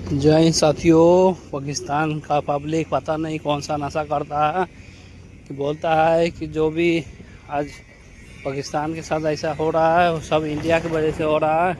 जय हिंद साथियों। पाकिस्तान का पब्लिक पता नहीं कौन सा नशा करता है कि बोलता है कि जो भी आज पाकिस्तान के साथ ऐसा हो रहा है वो सब इंडिया की वजह से हो रहा है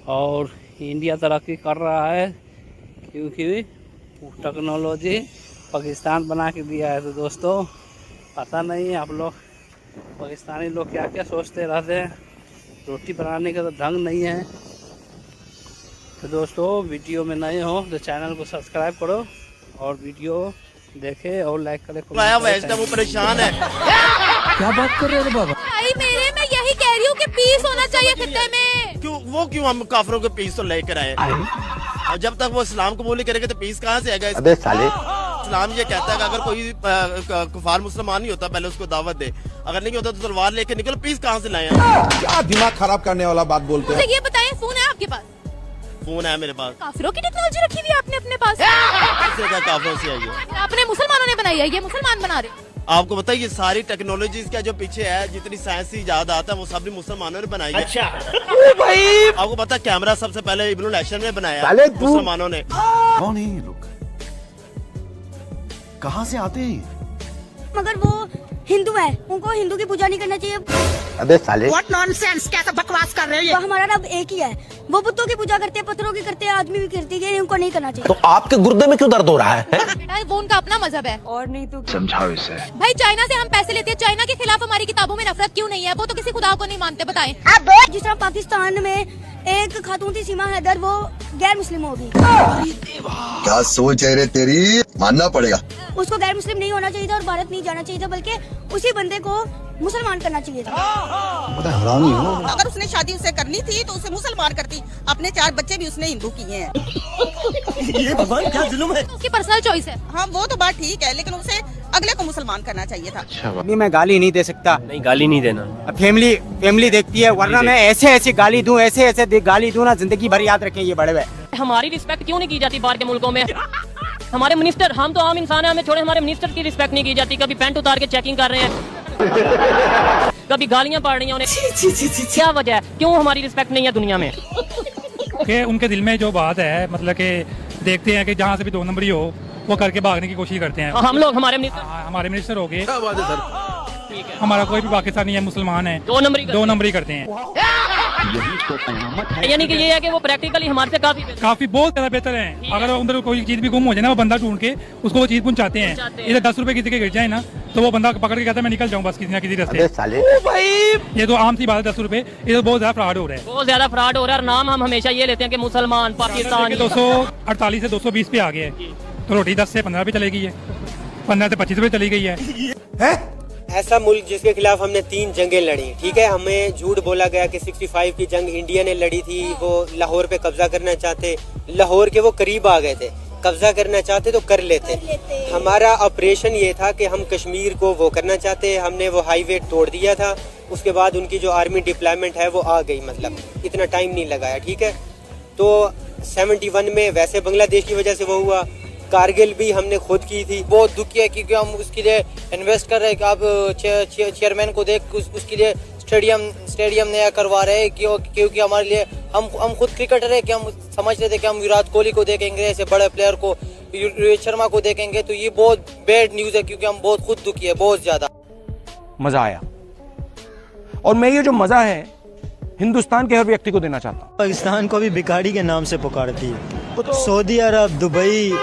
और इंडिया तरक्की कर रहा है क्योंकि टेक्नोलॉजी पाकिस्तान बना के दिया है। तो दोस्तों पता नहीं आप लोग पाकिस्तानी लोग क्या क्या सोचते रहते हैं, रोटी बनाने का तो ढंग नहीं है। तो दोस्तों वीडियो में नए हो तो चैनल को सब्सक्राइब करो और वीडियो देखे और लाइक करे। वो परेशान है। क्या बात कर रहे हो बाबा? भाई मेरे मैं यही कह रही हूँ कि पीस होना चाहिए खित्ते में। क्यों हम काफिरों के पीस तो लेकर आए और जब तक वो इस्लाम कबूल करेंगे तो पीस कहाँ से आएगा? अबे साले, इस्लाम ये कहता है कि अगर कोई कुफार मुसलमान नहीं होता पहले उसको दावत दे, अगर नहीं होता तो तलवार लेके निकलो। पीस कहाँ से लाए? क्या दिमाग खराब करने वाला बात बोलते हैं। ये बताइए, फोन है आपके पास? फोन है मेरे पास। काफिरों की टेक्नोलॉजी रखी हुई है आपने अपने पास? काफिरों से आई है, आपने मुसलमानों ने बनाई है, ये मुसलमान बना रहे। आपको पता है ये सारी टेक्नोलॉजी का जो पीछे है, जितनी साइंस इजाद आता है वो सब मुसलमानों ने बनाई है। अच्छा भाई, आपको पता है कैमरा सबसे पहले इब्नुल हैशम ने बनाया, मुसलमानों ने। कौन है ये लोग? कहाँ से आते हैं? मगर वो हिंदू है, उनको हिंदू की पूजा नहीं करना चाहिए। अबे साले, What nonsense, कैसा बकवास कर रहे हो? तो हमारा रब एक ही है, वो बुतों की पूजा करते हैं, पत्थरों की करते हैं, आदमी भी करती है, उनको नहीं करना चाहिए। तो आपके गुर्दे में क्यों दर्द हो रहा है? बेटा वो उनका अपना मजहब है और नहीं तो समझाओ इसे। भाई। चाइना से हम पैसे लेते हैं, चाइना के खिलाफ हमारी किताबों में नफरत क्यों नहीं है? वो तो किसी खुदा को नहीं मानते। बताएं। जिस तरह पाकिस्तान में एक खातून थी सीमा हैदर, वो गैर मुस्लिम होगी। क्या सोच है रे तेरी, मानना पड़ेगा। उसको गैर मुस्लिम नहीं होना चाहिए था और भारत नहीं जाना चाहिए था, बल्कि उसी बंदे को मुसलमान करना चाहिए था। हरामी हो। अगर उसने शादी उससे करनी थी तो उसे मुसलमान करती। अपने 4 बच्चे भी उसने हिंदू किए हैं। ये भगवान क्या जुल्म है। उसकी पर्सनल चॉइस है। हाँ वो तो बात ठीक है, लेकिन उसे अगले को मुसलमान करना चाहिए था। अभी मैं गाली नहीं दे सकता। नहीं, गाली नहीं देना। अब फैमिली देखती है, वरना मैं ऐसे गाली दूं, ऐसे गाली दूं ना, जिंदगी भर याद रखें ये बड़े हुए। हमारी रिस्पेक्ट क्यों नहीं की जाती बाहर के मुल्कों में? हमारे मिनिस्टर, हम तो आम इंसान हैं, हमें छोड़े, हमारे मिनिस्टर की रिस्पेक्ट नहीं की जाती। कभी पैंट उतार के चेकिंग कर रहे हैं, कभी गालियां पड़ रही हैं उन्हें। क्या वजह है, क्यों हमारी रिस्पेक्ट नहीं है दुनिया में? कि उनके दिल में जो बात है, मतलब कि देखते हैं कि जहाँ से भी 2 नंबरी हो वो करके भागने की कोशिश करते हैं। हम लोग हमारे मिनिस्टर हो गए, हमारा कोई भी पाकिस्तानी है, मुसलमान है, 2 नंबरी करते हैं। यानी कि ये है कि वो प्रैक्टिकली हमारे से काफी बहुत ज्यादा बेहतर है। अगर उधर कोई चीज भी गुम हो जाए ना, वो बंदा ढूंढ के उसको वो चीज पहुंचाते हैं। इधर 10 रुपए किसी के गिर जाए ना तो वो बंदा पकड़ के कहता है मैं निकल जाऊँ बस किसी ना किसी रास्ते। ये तो आम सी बात है, 10 रुपए। इधर बहुत ज्यादा फ्रॉड हो रहा है, बहुत ज्यादा फ्रॉड हो रहा है। और नाम हम हमेशा ये लेते हैं कि मुसलमान पाकिस्तान। 248 से 220 पे आ गया है, तो रोटी 10 से 15 पे चली गई है, 15 से 25 पे चली गई है। ऐसा मुल्क जिसके खिलाफ हमने 3 जंगें लड़ी, ठीक है। हमें झूठ बोला गया कि 65 की जंग इंडिया ने लड़ी थी, वो लाहौर पे कब्जा करना चाहते, लाहौर के वो करीब आ गए थे, कब्जा करना चाहते तो कर लेते। हमारा ऑपरेशन ये था कि हम कश्मीर को वो करना चाहते, हमने वो हाईवे तोड़ दिया था। उसके बाद उनकी जो आर्मी डिप्लॉयमेंट है वो आ गई, मतलब इतना टाइम नहीं लगाया, ठीक है। तो 71 में वैसे बांग्लादेश की वजह से वो हुआ। कारगिल भी हमने खुद की थी। बहुत दुखी है क्योंकि हम उसके लिए इन्वेस्ट कर रहे हैं कि आप चेयरमैन को देख उसके लिए स्टेडियम नया करवा रहे हैं, क्योंकि हमारे लिए हम खुद क्रिकेटर है कि हम समझ रहे थे कि हम विराट कोहली को देखेंगे, ऐसे बड़े प्लेयर को, रोहित शर्मा को देखेंगे, तो ये बहुत बैड न्यूज है क्योंकि हम बहुत खुद दुखी है, बहुत ज्यादा। मजा आया और मैं ये जो मजा है हिंदुस्तान के हर व्यक्ति को देना चाहता हूँ। पाकिस्तान को भी भिखारी के नाम से पुकारती है। सऊदी अरब, दुबई,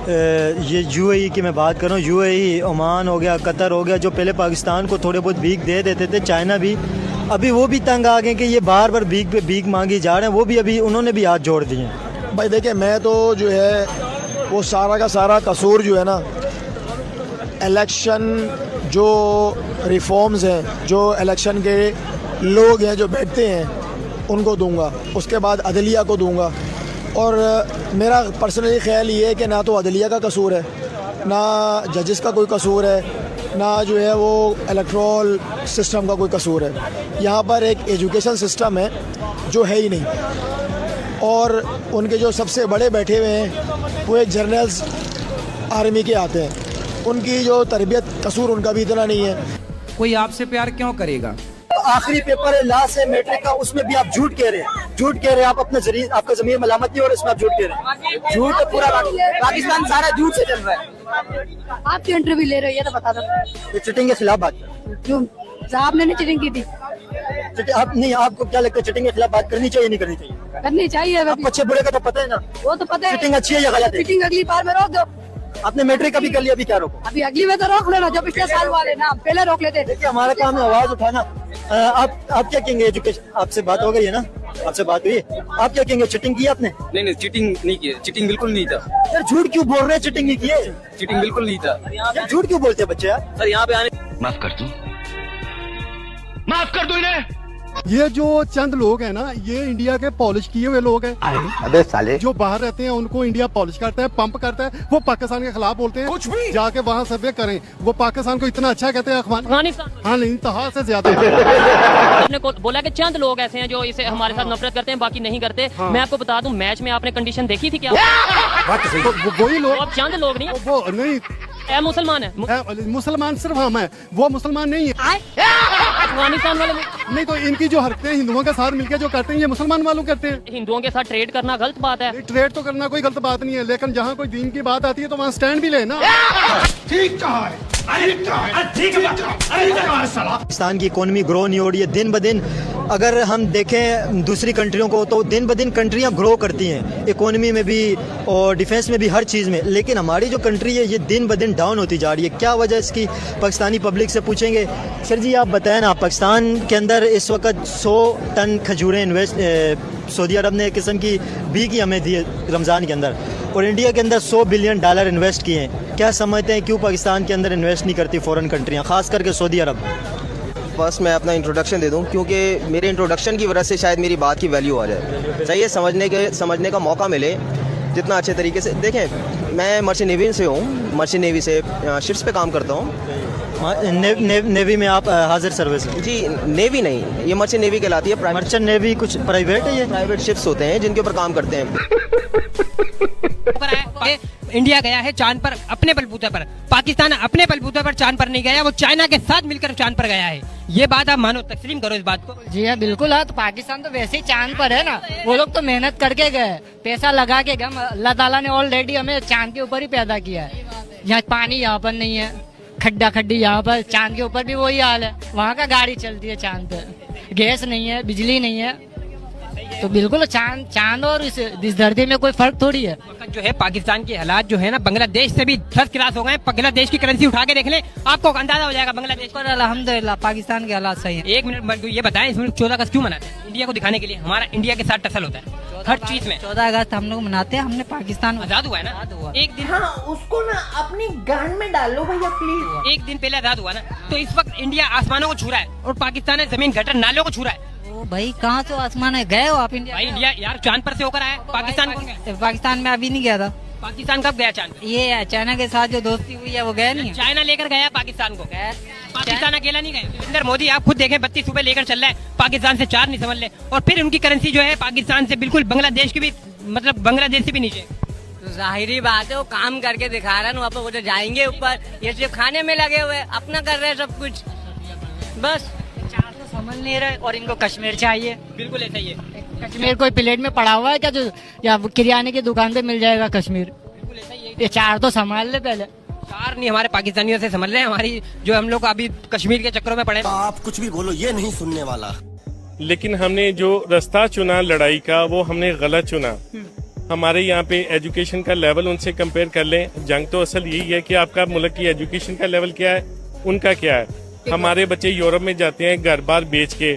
ये यूएई की मैं बात कर रहा हूँ, यूएई, ओमान हो गया, कतर हो गया, जो पहले पाकिस्तान को थोड़े बहुत भीख दे देते थे, चाइना भी, अभी वो भी तंग आ गए कि ये बार बार भीख पे भीख मांगी जा रहे हैं। वो भी अभी उन्होंने भी हाथ जोड़ दिए। भाई देखिए, मैं तो जो है वो सारा का सारा कसूर जो है ना, इलेक्शन जो रिफॉर्म्स हैं, जो इलेक्शन के लोग हैं जो बैठते हैं उनको दूंगा, उसके बाद अदलिया को दूंगा। और मेरा पर्सनली ख्याल ये है कि ना तो अदलिया का कसूर है, ना जजेस का कोई कसूर है, ना जो है वो इलेक्ट्रल सिस्टम का कोई कसूर है। यहाँ पर एक एजुकेशन सिस्टम है जो है ही नहीं, और उनके जो सबसे बड़े बैठे हुए हैं वो एक जर्नल्स आर्मी के आते हैं, उनकी जो तरबियत कसूर उनका भी इतना नहीं है। कोई आपसे प्यार क्यों करेगा? आखिरी पेपर है लास्ट है मैट्रिक का, उसमें भी आप झूठ कह रहे हैं। झूठ कह रहे हैं आप, अपना आपका जमीर मलामत नहीं हो रहा, इसमें आप झूठ कह रहे हैं। झूठ तो पूरा पाकिस्तान सारा झूठ से चल रहा है। आप क्यों इंटरव्यू ले रहे हो ये तो बता दो। ये चिटिंग के खिलाफ बात क्यों? आपने नहीं चिटिंग की थी? आप नहीं, आपको क्या लगता है चिटिंग के खिलाफ बात करनी चाहिए नहीं करनी चाहिए? करनी चाहिए। आपको अच्छे बुरे का तो पता है ना। वो तो पता है चिटिंग अच्छी है या गलत है। चिटिंग अगली बार में रोक दो। आपने मैट्रिक अभी कर लिया, अभी क्या रोको? अभी अगली में तो रोक लेना, जो पिछले साल वाले ना पहले रोक लेते। देखिए हमारा काम है आवाज उठाना। आप क्या कहेंगे? एजुकेशन आपसे बात हो गई है ना, आपसे बात हुई है, आप क्या कहेंगे? चिटिंग की आपने? नहीं चिटिंग नहीं की, चिटिंग बिल्कुल नहीं था। यार झूठ क्यों बोल रहे हैं? चिटिंग नहीं की है। चिटिंग बिल्कुल नहीं था। यार झूठ क्यों बोलते हैं बच्चे यार? सर यहाँ पे आने माफ कर दो इन्हें। ये जो चंद लोग हैं ना, ये इंडिया के पॉलिश किए हुए लोग हैं। अबे साले, जो बाहर रहते हैं उनको इंडिया पॉलिश करता है, पंप करता है। वो पाकिस्तान के खिलाफ बोलते हैं, कुछ भी जाके वहाँ सर्वे करें। वो पाकिस्तान को इतना अच्छा कहते हैं अफगानिस्तान, हाँ नहीं, इंतहा से ज्यादा। आपने बोला कि चंद लोग ऐसे हैं जो इसे हमारे साथ नफरत करते हैं, बाकी नहीं करते। मैं आपको बता दूं, मैच में आपने कंडीशन देखी थी क्या? वही लोग, चंद लोग नहीं, वो नहीं मुसलमान है। मुसलमान सिर्फ हम है, वो मुसलमान नहीं है। अफगानिस्तान वाले नहीं, तो इनकी जो हरकतें हिंदुओं के साथ मिलकर जो करते हैं, ये मुसलमान वालों करते हैं। हिंदुओं के साथ ट्रेड करना गलत बात है। ट्रेड तो करना कोई गलत बात नहीं है, लेकिन जहाँ कोई दीन की बात आती है तो वहाँ स्टैंड भी लेना। ठीक कहा है। पाकिस्तान की इकोनॉमी ग्रो नहीं हो रही है दिन ब दिन। अगर हम देखें दूसरी कंट्रियों को तो दिन ब दिन कंट्रियां ग्रो करती हैं, इकोनॉमी में भी और डिफेंस में भी, हर चीज़ में। लेकिन हमारी जो कंट्री है ये दिन ब दिन डाउन होती जा रही है। क्या वजह इसकी? पाकिस्तानी पब्लिक से पूछेंगे। सर जी आप बताएं ना, पाकिस्तान के अंदर इस वक्त 100 टन खजूरें इन्वेस्ट सऊदी अरब ने एक किस्म की भी की हमें दी रमज़ान के अंदर, और इंडिया के अंदर $100 बिलियन इन्वेस्ट किए हैं। क्या समझते हैं क्यों पाकिस्तान के अंदर इन्वेस्ट नहीं करती फॉरेन कंट्रियाँ, खास करके सऊदी अरब? फर्स्ट मैं अपना इंट्रोडक्शन दे दूं, क्योंकि मेरे इंट्रोडक्शन की वजह से शायद मेरी बात की वैल्यू आ जाए, सही है, समझने का मौका मिले जितना अच्छे तरीके से। देखें मैं मर्चेंट नेवी से हूँ, मर्चेंट नेवी से शिप्स पे काम करता हूँ। नेवी में आप हाजिर सर्विस? जी नेवी नहीं, ये मर्चेंट नेवी कहलाती है। मर्चेंट नेवी कुछ प्राइवेट है? ये प्राइवेट शिप्स होते हैं जिनके ऊपर काम करते हैं। इंडिया गया है चांद पर अपने बलबूते पर, पाकिस्तान अपने बलबूते पर चांद पर नहीं गया, वो चाइना के साथ मिलकर चांद पर गया है। ये बात आप मानो, तस्लीम करो इस बात को। जी हाँ बिल्कुल है। तो पाकिस्तान तो वैसे ही चांद पर है ना, वो लोग तो मेहनत करके गए, पैसा लगा के गए। अल्लाह ताला ने ऑलरेडी हमें चांद के ऊपर ही पैदा किया है। यहाँ पानी यहाँ पर नहीं है, खड्डा खड्डी यहाँ पर, चांद के ऊपर भी वही हाल है। वहाँ का गाड़ी चलती है चांद पे, गैस नहीं है, बिजली नहीं है। तो बिल्कुल चांद और इस धरती में कोई फर्क थोड़ी है। जो है पाकिस्तान के हालात जो है ना, बांग्लादेश से भी 10 क्लास हो गए। बांग्लादेश की करेंसी उठा के देख ले, आपको अंदाजा हो जाएगा बांग्लादेश पर। अल्हम्दुलिल्लाह पाकिस्तान के हालात सही है। एक मिनट ये बताएं, इसमें 14 अगस्त क्यों मनाते हैं? इंडिया को दिखाने के लिए। हमारा इंडिया के साथ टसल होता है हर चीज में। 14 अगस्त हम लोग मनाते हैं, हमने पाकिस्तान आजाद हुआ है ना एक दिन। हाँ, उसको ना अपनी गांड में डालो भैया प्लीज। एक दिन पहले आजाद हुआ ना, तो इस वक्त इंडिया आसमानों को छू रहा है और पाकिस्तान है जमीन गटर नालों को छू रहा है। भाई कहाँ से आसमान है? गए हो आप इंडिया? भाई इंडिया यार चांद पर से होकर आया। पाकिस्तान में अभी नहीं गया था। पाकिस्तान कब गया चांद? ये चाइना के साथ जो दोस्ती हुई है वो गया नहीं। चाइना लेकर गया पाकिस्तान को, पाकिस्तान अकेला नहीं गया। नरेंद्र मोदी आप खुद देखें 32 सूबे लेकर चल रहा है, पाकिस्तान से 4 नहीं समझ ले। और फिर उनकी करेंसी जो है पाकिस्तान से बिल्कुल बांग्लादेश की भी, मतलब बांग्लादेश से भी नीचे। तो जाहिरी बात है वो काम करके दिखा रहे हैं, वहाँ पर वो तो जाएंगे ऊपर, ये सिर्फ खाने में लगे हुए, अपना कर रहे हैं सब कुछ। बस समझ नहीं रहे और इनको कश्मीर चाहिए। बिल्कुल ऐसा ही है। कश्मीर कोई प्लेट में पड़ा हुआ है क्या जो या किराने की दुकान पे मिल जाएगा कश्मीर? बिल्कुल ऐसा ही है। ये 4 तो संभाल ले पहले। 4 नहीं, हमारे पाकिस्तानियों से समझ ले, हमारी जो हम लोग अभी कश्मीर के चक्करों में पड़े। आप कुछ भी बोलो, ये नहीं सुनने वाला। लेकिन हमने जो रास्ता चुना लड़ाई का, वो हमने गलत चुना। हमारे यहाँ पे एजुकेशन का लेवल उनसे कंपेयर कर लें। जंग तो असल यही है कि आपका मुल्क की एजुकेशन का लेवल क्या है, उनका क्या है। हमारे बच्चे यूरोप में जाते हैं, घर बार बेच के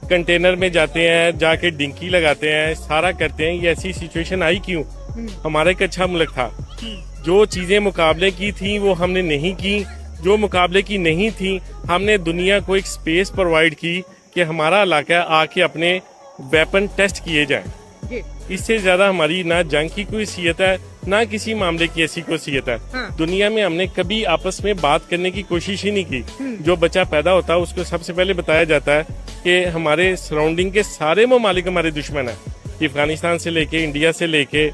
कंटेनर में जाते हैं, जाके डिंकी लगाते हैं, सारा करते हैं। ये ऐसी सिचुएशन आई क्यों? हमारा एक अच्छा मुल्क था, जो चीजें मुकाबले की थी वो हमने नहीं की, जो मुकाबले की नहीं थी हमने दुनिया को एक स्पेस प्रोवाइड की कि हमारा इलाका आके अपने वेपन टेस्ट किए जाए। इससे ज्यादा हमारी ना जंग की कोई हैसियत है, ना किसी मामले की ऐसी कोई हैसियत है। दुनिया में हमने कभी आपस में बात करने की कोशिश ही नहीं की। जो बच्चा पैदा होता है उसको सबसे पहले बताया जाता है कि हमारे सराउंडिंग के सारे ममालिक हमारे दुश्मन है। अफगानिस्तान से लेके, इंडिया से लेके,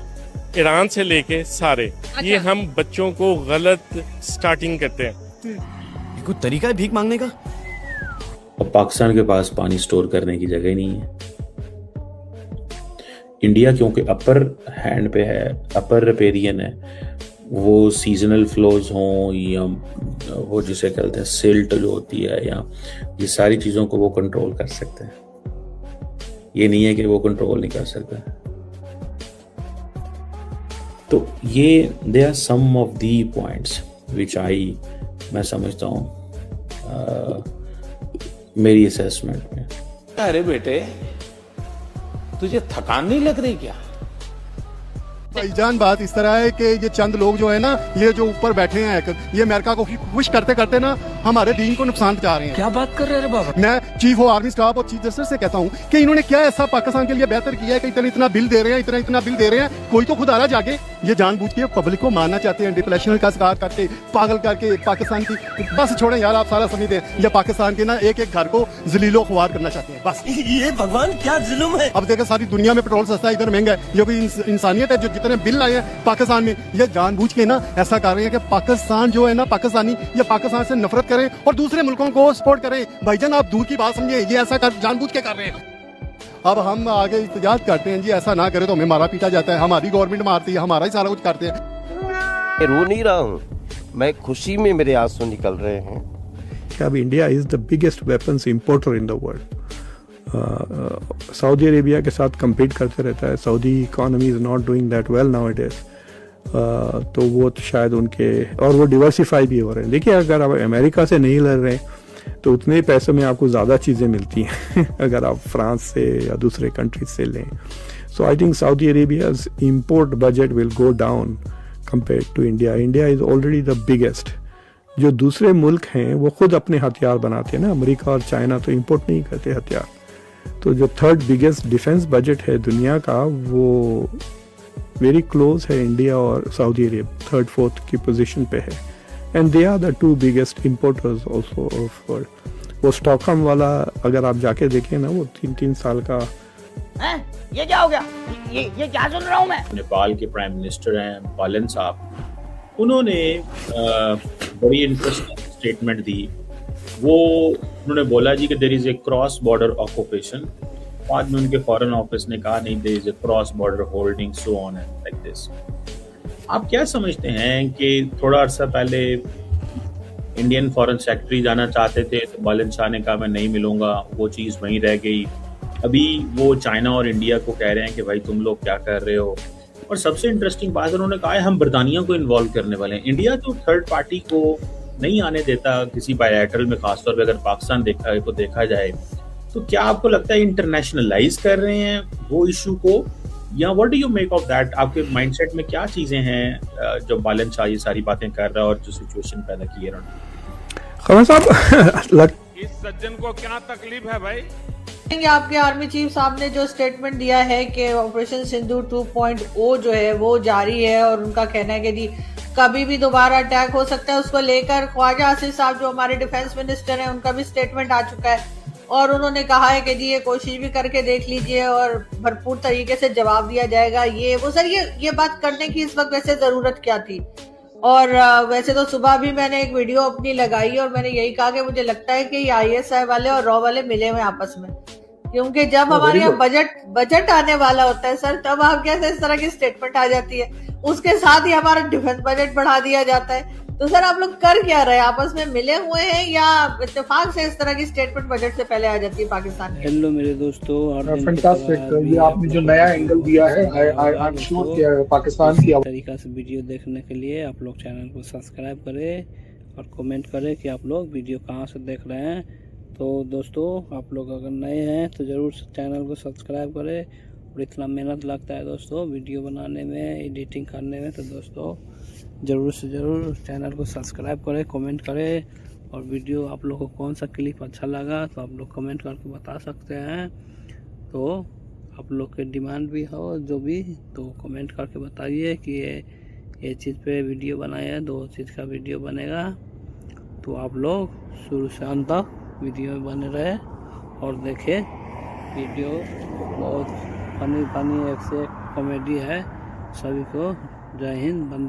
ईरान से लेके सारे। ये हम बच्चों को गलत स्टार्टिंग करते हैं। कोई तरीका है भीख मांगने का? अब पाकिस्तान के पास पानी स्टोर करने की जगह ही नहीं है। इंडिया क्योंकि अपर हैंड पे है, अपर रिपेरियन है, वो सीजनल फ्लोज हों या वो जिसे कहते हैं सिल्ट जो होती है, या ये सारी चीज़ों को वो कंट्रोल कर सकते हैं। ये नहीं है कि वो कंट्रोल नहीं कर सकते। तो ये they are some of the points which मैं समझता हूँ मेरी असेसमेंट में। अरे बेटे तुझे थकान नहीं लग रही क्या? भाईजान बात इस तरह है कि ये चंद लोग जो है ना, ये जो ऊपर बैठे हैं, ये अमेरिका को खुश करते करते ना हमारे दीन को नुकसान पहुंचा रहे हैं। क्या बात कर रहे हैं बाबा? मैं चीफ ऑफ आर्मी स्टाफ और चीफ जस्टिस से कहता हूँ कि इन्होंने क्या ऐसा पाकिस्तान के लिए बेहतर किया है कि इतना बिल दे रहे हैं, इतना बिल दे रहे हैं, कोई तो खुद आ रहा जाके। ये जानबूझ के पब्लिक को मारना चाहते हैं, डिप्रेशन का शिकार करके, पागल करके पाकिस्तान की। बस छोड़ें यार, आप सारा समझते हैं, ये पाकिस्तान के ना एक एक घर को जलीलो ख्वार करना चाहते हैं बस। ये भगवान क्या जुल्म है। अब देखो सारी दुनिया में पेट्रोल सस्ता है, इधर महंगा है। ये कोई इंसानियत है? जो जितने बिल आए हैं पाकिस्तान में, ये जानबूझ के ना ऐसा कर रहे हैं कि पाकिस्तान जो है ना, पाकिस्तानी ये पाकिस्तान से नफरत करें और दूसरे मुल्कों को सपोर्ट करें। भाईजान आप दूर की बात समझे, ये ऐसा जानबूझ के कर रहे हैं। अब हम आगे इhtजाज करते हैं जी, ऐसा ना करे तो हमें मारा पीटा जाता है, हमारी गवर्नमेंट मारती है, हमारा ही सारा कुछ करते हैं। रो नहीं रहा हूँ मैं, खुशी में मेरे आंसू निकल रहे हैं। अब India is the biggest weapons importer in the world. Saudi Arabia के साथ compete करते रहता है। Saudi economy is not doing that well now it is. तो वो तो शायद उनके, और वो डिवर्सिफाई भी हो रहे हैं। देखिए अगर आप अमेरिका से नहीं लड़ रहे तो उतने पैसों में आपको ज़्यादा चीज़ें मिलती हैं अगर आप फ्रांस से या दूसरे कंट्रीज से लें। So I think Saudi Arabia's import budget will go down compare to India. India is already the biggest. जो दूसरे मुल्क हैं वो खुद अपने हथियार बनाते हैं ना, अमेरिका और चाइना तो इम्पोर्ट नहीं करते हथियार। तो जो थर्ड बिगेस्ट डिफेंस बजट है दुनिया का, वो वेरी क्लोज है इंडिया और सऊदी अरेबिया, थर्ड फोर्थ की पोजीशन पे है। And they are the two biggest importers also of world. वो स्टॉकहोम वाला अगर आप जाके देखें ना, वो 3-3 साल का है? ये क्या हो गया? ये क्या सुन रहा हूँ मैं? नेपाल के प्राइम मिनिस्टर हैं बालन साहब, उन्होंने बड़ी इंटरेस्टिंग स्टेटमेंट दी। उन्होंने बोला जी कि there is a cross border occupation. बाद में उनके फॉरेन ऑफिस ने कहा नहीं, there is a cross border holding, so on and like this. आप क्या समझते हैं कि थोड़ा अर्सा पहले इंडियन फॉरेन सेक्रेटरी जाना चाहते थे तो बालन शाह ने कहा मैं नहीं मिलूंगा, वो चीज़ वहीं रह गई। अभी वो चाइना और इंडिया को कह रहे हैं कि भाई तुम लोग क्या कर रहे हो। और सबसे इंटरेस्टिंग बात उन्होंने कहा है हम बरतानिया को इन्वॉल्व करने वाले हैं। इंडिया तो थर्ड पार्टी को नहीं आने देता किसी बायलैटरल में, खासतौर पे अगर पाकिस्तान देखा जाए तो क्या आपको लगता है इंटरनेशनलाइज कर रहे हैं वो इशू को, या what do you make of that? आपके माइंडसेट में क्या चीजें हैं जो बालन शाह ये सारी बातें कर रहा है और जो सिचुएशन पैदा की है उन्होंने? खबर साहब इस सज्जन को क्या तकलीफ है भाई? आपके आर्मी चीफ साहब ने जो स्टेटमेंट दिया है कि ऑपरेशन सिंदूर 2.0 जो है वो जारी है, और उनका कहना है कि जी कभी भी दोबारा अटैक हो सकता है। उसको लेकर ख्वाजा आसिफ साहब जो हमारे डिफेंस मिनिस्टर हैं, उनका भी स्टेटमेंट आ चुका है, और उन्होंने कहा है कि जी ये कोशिश भी करके देख लीजिए और भरपूर तरीके से जवाब दिया जाएगा। ये बात करने की इस वक्त वैसे जरूरत क्या थी? और वैसे तो सुबह भी मैंने एक वीडियो अपनी लगाई और मैंने यही कहा कि मुझे लगता है कि ISI वाले और रॉ वाले मिले हुए आपस में, क्योंकि जब हमारे यहाँ बजट आने वाला होता है सर, तब आप कैसे इस तरह की स्टेटमेंट आ जाती है, उसके साथ ही हमारा डिफेंस बजट बढ़ा दिया जाता है। तो सर आप लोग कर क्या रहे हैं? आपस में मिले हुए हैं या इत्तेफाक से इस तरह की स्टेटमेंट बजट से पहले आ जाती है पाकिस्तान में? हेलो मेरे दोस्तों, फैंटास्टिक, ये आपने जो नया एंगल दिया है, आई एम श्योर कि पाकिस्तान की तरीका से वीडियो देखने के लिए आप लोग चैनल को सब्सक्राइब करें और कमेंट करें कि आप लोग वीडियो कहाँ से देख रहे हैं। तो दोस्तों आप लोग अगर नए हैं तो ज़रूर चैनल को सब्सक्राइब करें। और इतना मेहनत लगता है दोस्तों वीडियो बनाने में, एडिटिंग करने में, तो दोस्तों ज़रूर से ज़रूर चैनल को सब्सक्राइब करें, कमेंट करें। और वीडियो आप लोग को कौन सा क्लिप अच्छा लगा तो आप लोग कमेंट करके बता सकते हैं। तो आप लोग के डिमांड भी हो जो भी, तो कमेंट करके बताइए कि ये चीज़ पे वीडियो बनाए, 2 चीज़ का वीडियो बनेगा। तो आप लोग शुरू से अंत तक वीडियो में बने रहे और देखें। वीडियो बहुत फनी एक से एक कॉमेडी है। सभी को जय हिंद, वंदे